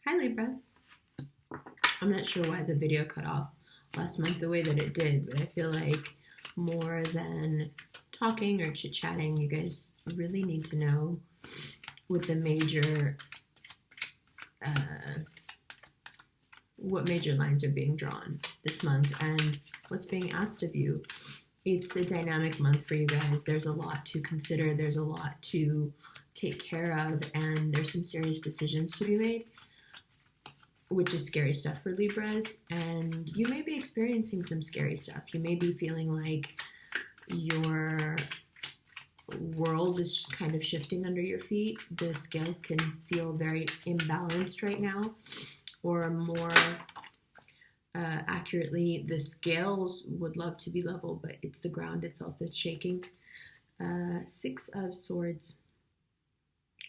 Hi Libra. I'm not sure why the video cut off last month the way that it did, but I feel like more than talking or chit-chatting, you guys really need to know what the major what major lines are being drawn this month and what's being asked of you. It's a dynamic month for you guys. There's a lot to consider. There's a lot to take care of, and there's some serious decisions to be made, which is scary stuff for Libras. And you may be experiencing some scary stuff. You may be feeling like your world is kind of shifting under your feet. The scales can feel very imbalanced right now, or more accurately, the scales would love to be level, but it's the ground itself that's shaking. Six of Swords.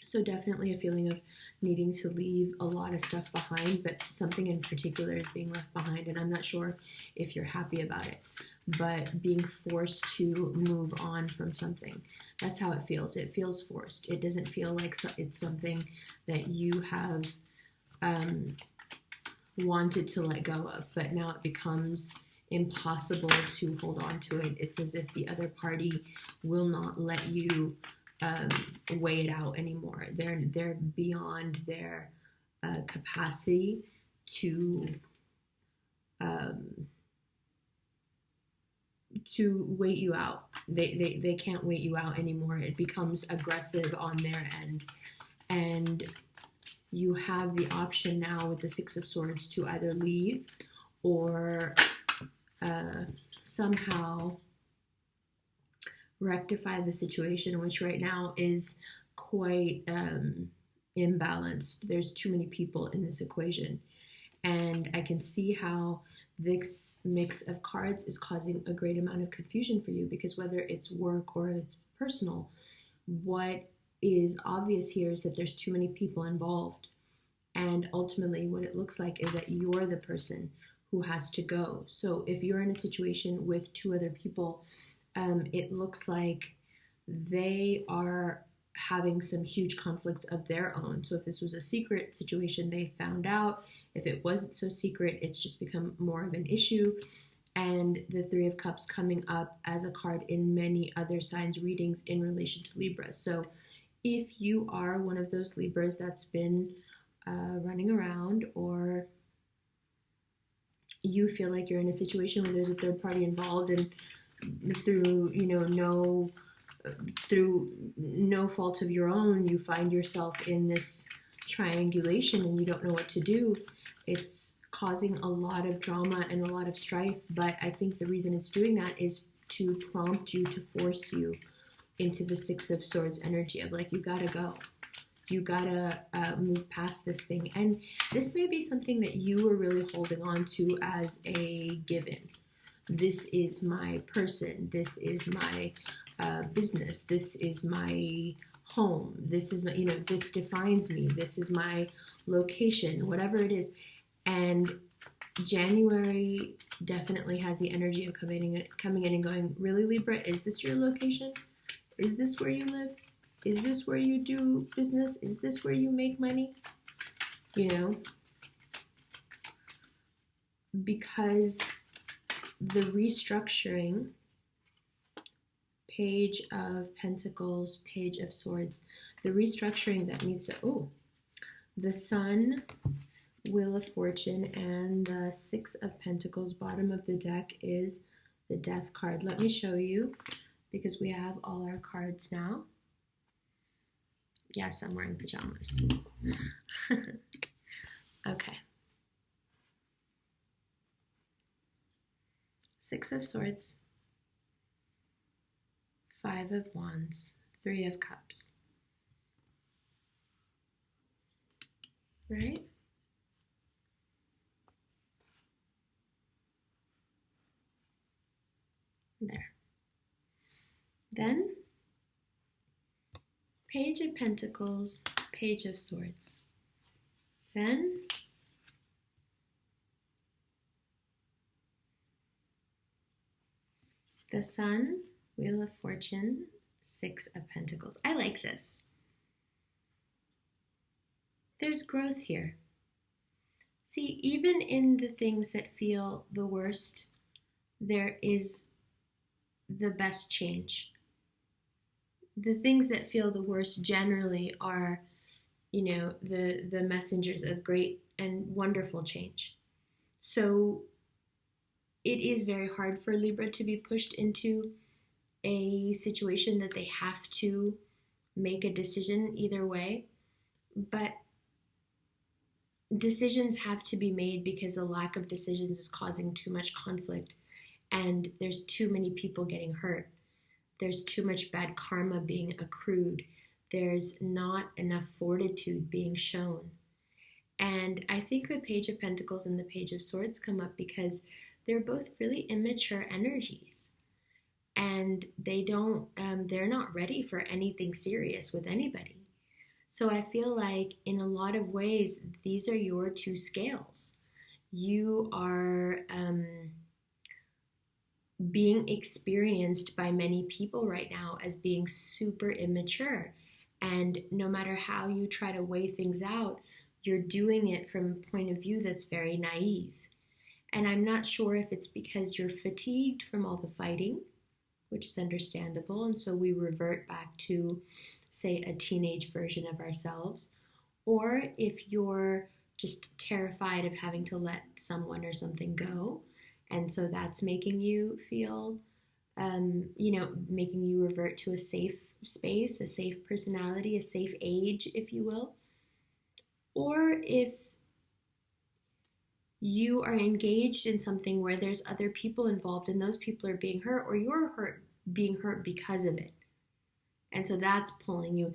So definitely a feeling of needing to leave a lot of stuff behind, but something in particular is being left behind, and I'm not sure if you're happy about it, but being forced to move on from something. That's how it feels. It feels forced. It doesn't feel like it's something that you have wanted to let go of, but now it becomes impossible to hold on to it. It's as if the other party will not let you weigh it out anymore. They're beyond their capacity to wait you out. They can't wait you out anymore. It becomes aggressive on their end, and you have the option now with the Six of Swords to either leave or somehow rectify the situation, which right now is quite imbalanced. There's too many people in this equation, and I can see how this mix of cards is causing a great amount of confusion for you, because whether it's work or it's personal, what is obvious here is that there's too many people involved, and ultimately what it looks like is that you're the person who has to go. So if you're in a situation with two other people, it looks like they are having some huge conflicts of their own. So if this was a secret situation, they found out. If it wasn't so secret, it's just become more of an issue. And the Three of Cups coming up as a card in many other signs readings in relation to Libra. So if you are one of those Libras that's been running around, or you feel like you're in a situation where there's a third party involved, and through no fault of your own, you find yourself in this triangulation and you don't know what to do, it's causing a lot of drama and a lot of strife. But I think the reason it's doing that is to prompt you, to force you into the Six of Swords energy of like, you gotta go. You gotta move past this thing. And this may be something that you were really holding on to as a given. This is my person. This is my business. This is my home. This is my, this defines me. This is my location, whatever it is. And January definitely has the energy of coming in and going, really, Libra, is this your location? Is this where you live? Is this where you do business? Is this where you make money? Because the restructuring, Page of Pentacles, Page of Swords, the restructuring that needs to, the Sun, Wheel of Fortune, and the Six of Pentacles. Bottom of the deck is the Death card. Let me show you, because we have all our cards now. Yes, I'm wearing pajamas. Okay. Six of Swords, Five of Wands, Three of Cups. Right? There. Then, Page of Pentacles, Page of Swords. Then, the Sun, Wheel of Fortune, Six of Pentacles. I like this. There's growth here. See, even in the things that feel the worst, there is the best change. The things that feel the worst generally are, the messengers of great and wonderful change. So it is very hard for Libra to be pushed into a situation that they have to make a decision either way. But decisions have to be made because the lack of decisions is causing too much conflict, and there's too many people getting hurt. There's too much bad karma being accrued. There's not enough fortitude being shown. And I think the Page of Pentacles and the Page of Swords come up because they're both really immature energies. And they're not ready for anything serious with anybody. So I feel like in a lot of ways, these are your two scales. You are being experienced by many people right now as being super immature. And no matter how you try to weigh things out, you're doing it from a point of view that's very naive. And I'm not sure if it's because you're fatigued from all the fighting, which is understandable, and so we revert back to, say, a teenage version of ourselves, or if you're just terrified of having to let someone or something go, and so that's making you feel, making you revert to a safe space, a safe personality, a safe age, if you will. Or if you are engaged in something where there's other people involved and those people are being hurt, or you're being hurt because of it. And so that's pulling you.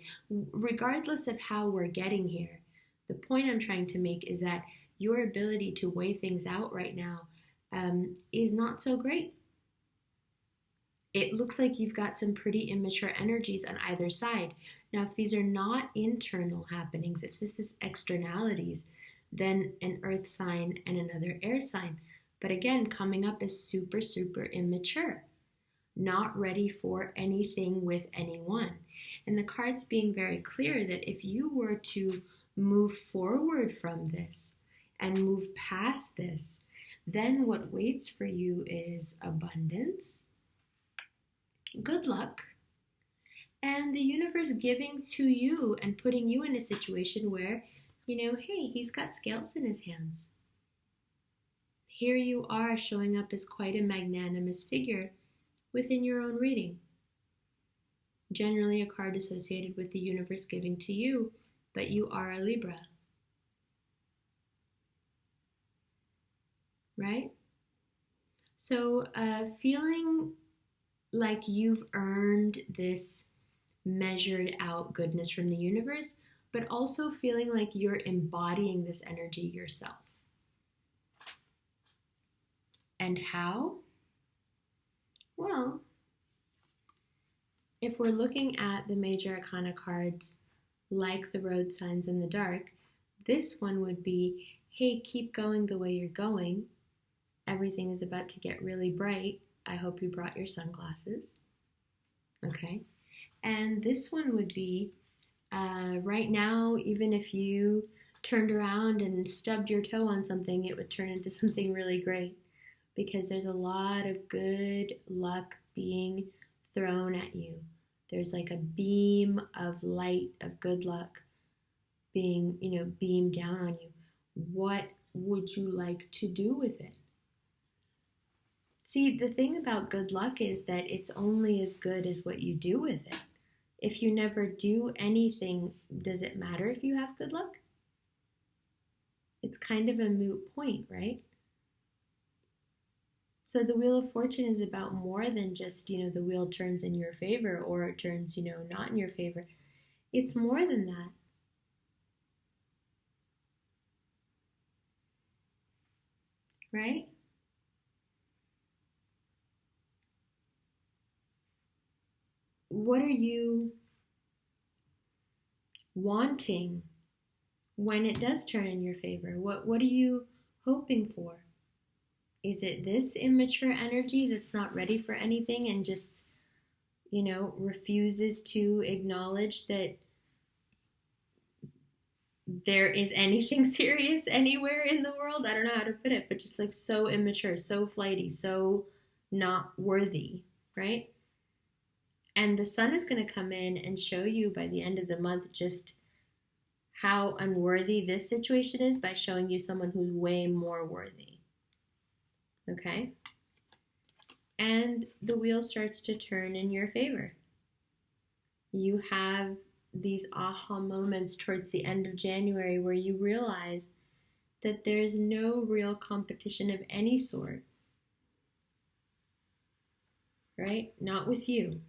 Regardless of how we're getting here, the point I'm trying to make is that your ability to weigh things out right now is not so great. It looks like you've got some pretty immature energies on either side. Now, if these are not internal happenings, if this is externalities, then an earth sign and another air sign. But again, coming up as super, super immature, not ready for anything with anyone. And the card's being very clear that if you were to move forward from this and move past this, then what waits for you is abundance, good luck, and the universe giving to you and putting you in a situation where, hey, he's got scales in his hands. Here you are showing up as quite a magnanimous figure within your own reading. Generally a card associated with the universe giving to you, but you are a Libra. Right? So feeling like you've earned this measured out goodness from the universe, but also feeling like you're embodying this energy yourself. And how? Well, if we're looking at the major arcana cards like the road signs in the dark, this one would be, hey, keep going the way you're going. Everything is about to get really bright. I hope you brought your sunglasses. Okay. And this one would be, right now, even if you turned around and stubbed your toe on something, it would turn into something really great, because there's a lot of good luck being thrown at you. There's like a beam of light of good luck being, beamed down on you. What would you like to do with it? See, the thing about good luck is that it's only as good as what you do with it. If you never do anything, does it matter if you have good luck? It's kind of a moot point, right? So the Wheel of Fortune is about more than just, the wheel turns in your favor or it turns, not in your favor. It's more than that. Right? What are you wanting when it does turn in your favor? What are you hoping for? Is it this immature energy that's not ready for anything and just, refuses to acknowledge that there is anything serious anywhere in the world. I don't know how to put it, but just like so immature, so flighty, so not worthy, right? And the sun is going to come in and show you by the end of the month just how unworthy this situation is by showing you someone who's way more worthy. Okay? And the wheel starts to turn in your favor. You have these aha moments towards the end of January where you realize that there's no real competition of any sort, right? Not with you.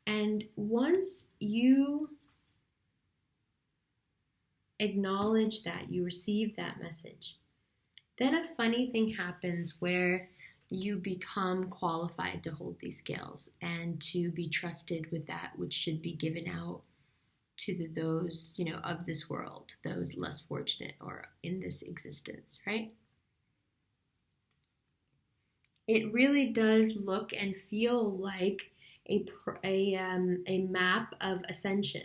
And once you acknowledge that, you receive that message, then a funny thing happens where you become qualified to hold these scales and to be trusted with that which should be given out to those, of this world, those less fortunate or in this existence, right? It really does look and feel like a map of ascension,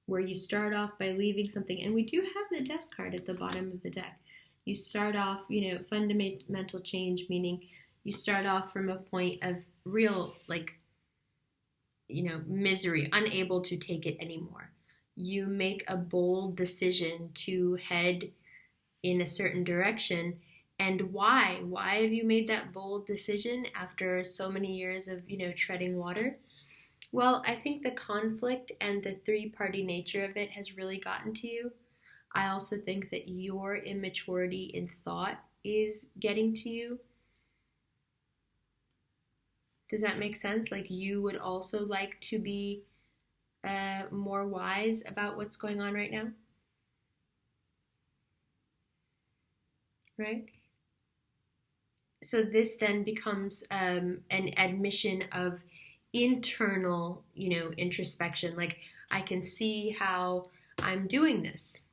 where you start off by leaving something, and we do have the death card at the bottom of the deck. You start off, fundamental change, meaning you start off from a point of real, misery, unable to take it anymore. You make a bold decision to head in a certain direction. And why? Why have you made that bold decision after so many years of, treading water? Well, I think the conflict and the three-party nature of it has really gotten to you. I also think that your immaturity in thought is getting to you. Does that make sense? Like you would also like to be more wise about what's going on right now? Right? So this then becomes an admission of internal, introspection. Like I can see how I'm doing this.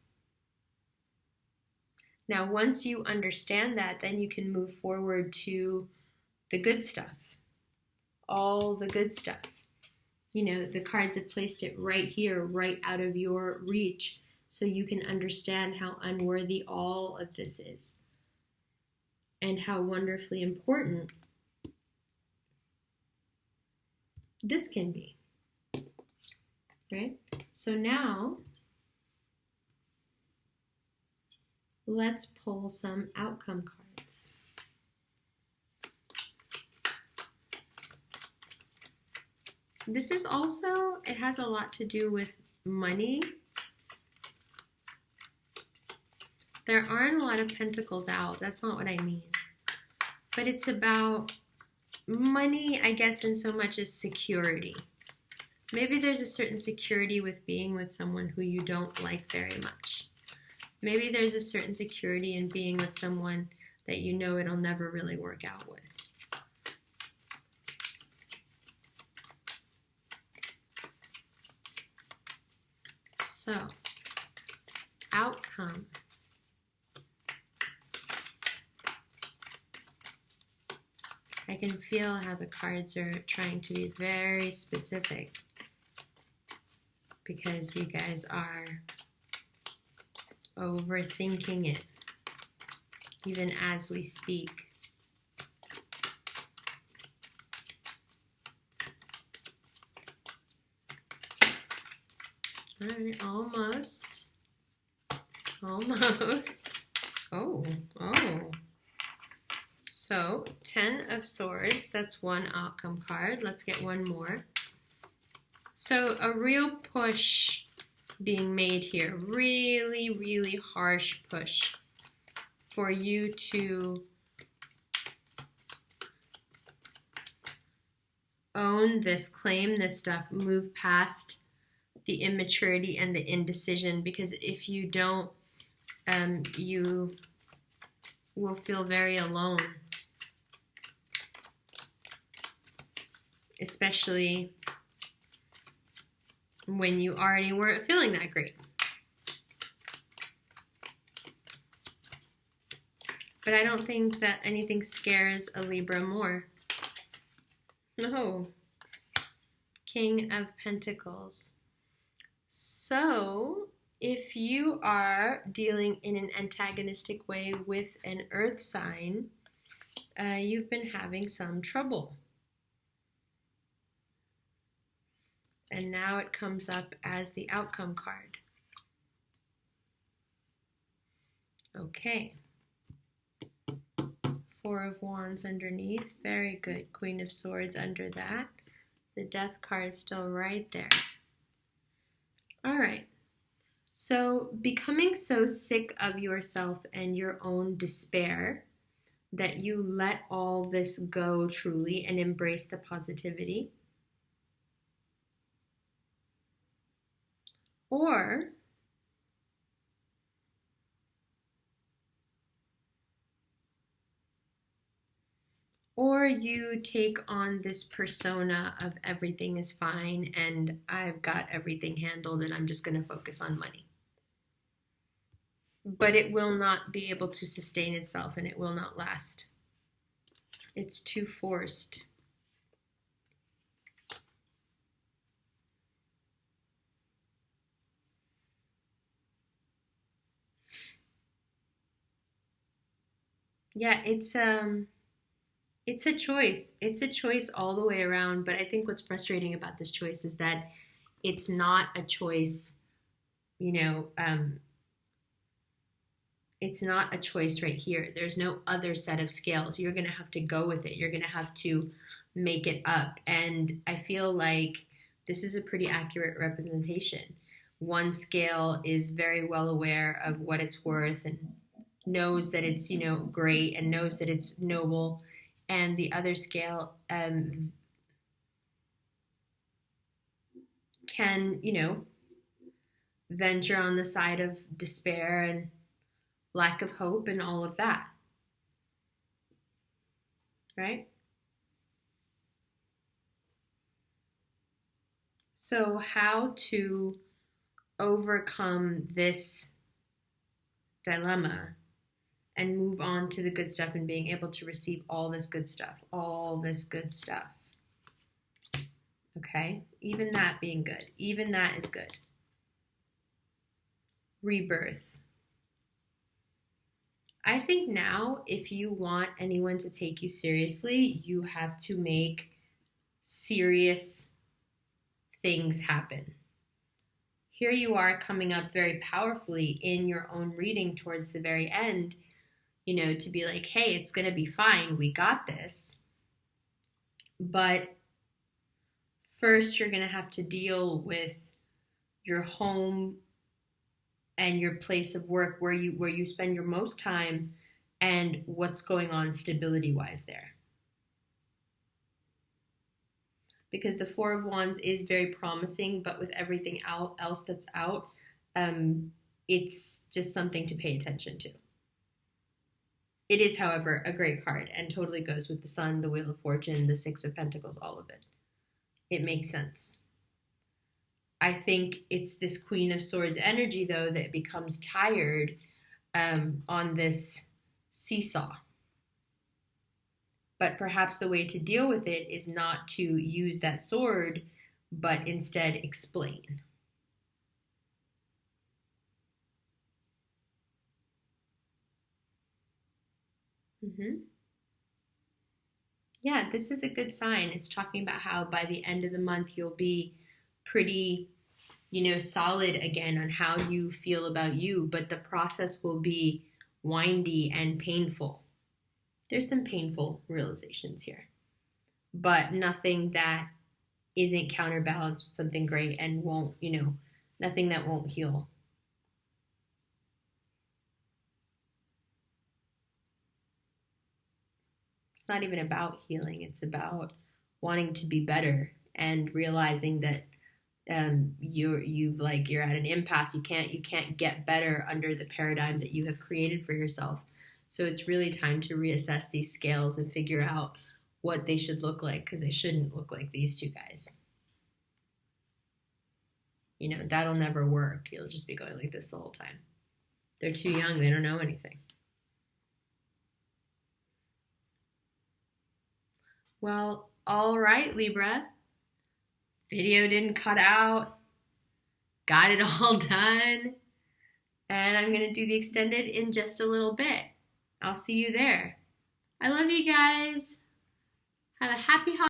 Now, once you understand that, then you can move forward to the good stuff, all the good stuff. The cards have placed it right here, right out of your reach, so you can understand how unworthy all of this is and how wonderfully important this can be, right? So now, let's pull some outcome cards. This is also, it has a lot to do with money. There aren't a lot of pentacles out. That's not what I mean. But it's about money, I guess, in so much as security. Maybe there's a certain security with being with someone who you don't like very much. Maybe there's a certain security in being with someone that it'll never really work out with. So, outcome. I can feel how the cards are trying to be very specific because you guys are overthinking it, even as we speak. All right, almost. Oh. So, 10 of Swords, that's one outcome card. Let's get one more. So, a real push being made here. Really, really harsh push for you to own this, claim this stuff, move past the immaturity and the indecision, because if you don't, you will feel very alone. Especially when you already weren't feeling that great. But I don't think that anything scares a Libra more. No. King of Pentacles. So, if you are dealing in an antagonistic way with an earth sign, you've been having some trouble. And now it comes up as the outcome card. Okay. Four of Wands underneath. Very good. Queen of Swords under that. The Death card is still right there. All right. So becoming so sick of yourself and your own despair that you let all this go truly and embrace the positivity. Or you take on this persona of everything is fine and I've got everything handled and I'm just going to focus on money. But it will not be able to sustain itself and it will not last. It's too forced. Yeah, it's a choice. It's a choice all the way around, but I think what's frustrating about this choice is that it's not a choice, it's not a choice right here. There's no other set of scales. You're going to have to go with it. You're going to have to make it up. And I feel like this is a pretty accurate representation. One scale is very well aware of what it's worth and knows that it's, great and knows that it's noble. And the other scale can, venture on the side of despair and lack of hope and all of that. Right? So how to overcome this dilemma and move on to the good stuff and being able to receive all this good stuff. Okay? Even that being good. Even that is good. Rebirth. I think now, if you want anyone to take you seriously, you have to make serious things happen. Here you are coming up very powerfully in your own reading towards the very end, to be like, hey, it's going to be fine. We got this. But first, you're going to have to deal with your home and your place of work where you spend your most time and what's going on stability-wise there. Because the Four of Wands is very promising, but with everything else that's out, it's just something to pay attention to. It is, however, a great card and totally goes with the Sun, the Wheel of Fortune, the Six of Pentacles, all of it. It makes sense. I think it's this Queen of Swords energy, though, that becomes tired on this seesaw. But perhaps the way to deal with it is not to use that sword, but instead explain. Yeah, this is a good sign. It's talking about how by the end of the month you'll be pretty, solid again on how you feel about you, but the process will be windy and painful. There's some painful realizations here, but nothing that isn't counterbalanced with something great and won't, nothing that won't heal. It's not even about healing. It's about wanting to be better and realizing that you're at an impasse. You can't get better under the paradigm that you have created for yourself. So it's really time to reassess these scales and figure out what they should look like, because they shouldn't look like these two guys. That'll never work. You'll just be going like this the whole time. They're too young. They don't know anything. Well, all right, Libra. Video didn't cut out. got it all done. And I'm going to do the extended in just a little bit. I'll see you there. I love you guys. Have a happy holiday.